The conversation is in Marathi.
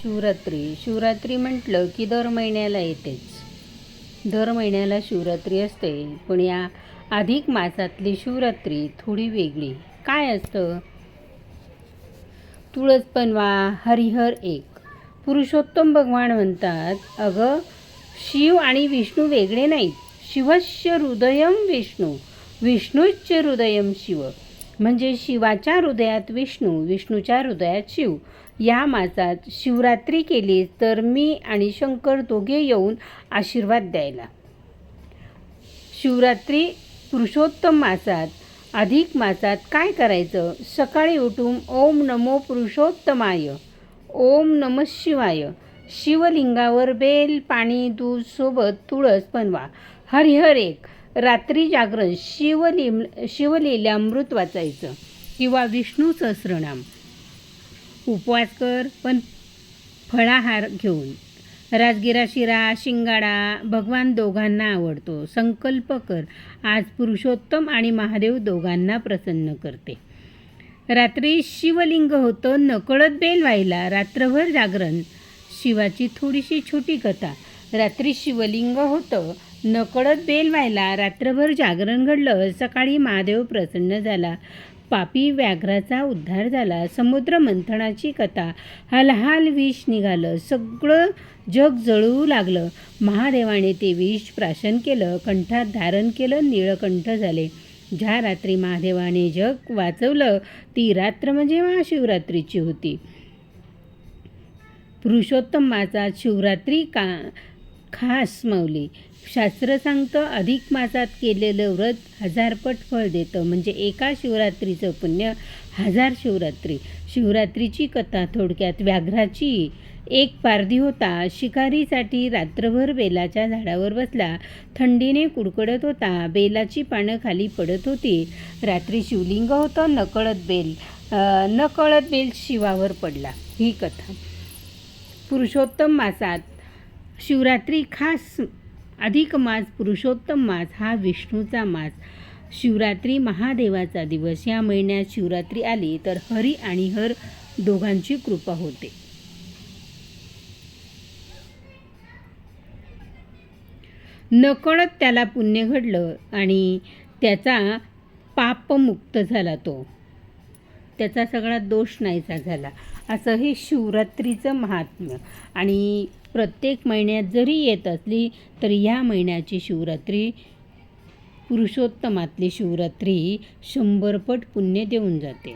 शिवरात्री म्हटलं की दर महिन्याला येतेच. दर महिन्याला शिवरात्री असते, पण या अधिक मासातली शिवरात्री थोडी वेगळी. काय असतं? तुळस पनवा हरिहर एक. पुरुषोत्तम भगवान म्हणतात, अगं शिव आणि विष्णू वेगळे नाहीत. शिवस्य हृदयम विष्णू, विष्णूश्च हृदयम शिव. म्हणजे शिवाच्या हृदयात विष्णू, विष्णूच्या हृदयात शिव. या मासात शिवरात्री केली तर मी आणि शंकर दोघे येऊन आशीर्वाद द्यायला. शिवरात्री पुरुषोत्तम मासात, अधिक मासात काय करायचं? सकाळी उठून ओम नमो पुरुषोत्तमाय, ओम नमः शिवाय, शिवलिंगावर बेल, पाणी, दूध सोबत तुळस पनवा. हरिहर एक. रात्री जागरण शिवलीलामृत वाचायचं किंवा विष्णू सहस्रनाम. उपवास कर, पण फळाहार घेऊन. राजगिरा शिरा, शिंगाडा भगवान दोघांना आवडतो. संकल्प कर, आज पुरुषोत्तम आणि महादेव दोघांना प्रसन्न करते. रात्री शिवलिंग होतं, नकळत बेल व्हायला. रात्रभर जागरण. शिवाची थोडीशी छोटी कथा. रात्री शिवलिंग होतं, नकळत बेल व्हायला. रात्रभर जागरण घडलं. सकाळी महादेव प्रसन्न झाला. पापी व्याघ्राचा उद्धार झाला. समुद्र मंथनाची कथा. हलहाल विष निघालं. सगळं जग जळू लागलं. महादेवाने ते विष प्राशन केलं, कंठात धारण केलं, नीळकंठ झाले. ज्या रात्री महादेवाने जग वाचवलं ती रात्र म्हणजे महाशिवरात्रीची होती. पुरुषोत्तम मासात शिवरात्री खास माऊली. शास्त्र सांगतं, अधिक मासात केलेलं व्रत 1000 पट फळ देतं. म्हणजे एका शिवरात्रीचं पुण्य 1000 शिवरात्री. शिवरात्रीची कथा थोडक्यात. व्याघ्राची एक पारधी होता. शिकारीसाठी रात्रभर बेलाच्या झाडावर बसला. थंडीने कुडकुडत होता. बेलाची पानं खाली पडत होती. रात्री शिवलिंग होतं, नकळत बेल शिवावर पडला. ही कथा. पुरुषोत्तम मासात शिवरात्री खास. अधिक मास, पुरुषोत्तम मास हा विष्णूचा मास. शिवरात्री महादेवाचा दिवस. या महिन्यात शिवरात्री आली तर हरी आणि हर दोघांची कृपा होते. नकळत त्याला पुण्य घडलं आणि त्याचा पापमुक्त झाला. त्याचा सगळा दोष नाहीसा झाला. असं हे शिवरात्रीचं महात्म्य. आणि प्रत्येक महिन्यात जरी येत असली तरी या महिन्याची शिवरात्री, पुरुषोत्तमातली शिवरात्री 100 पट पुण्य देऊन जाते.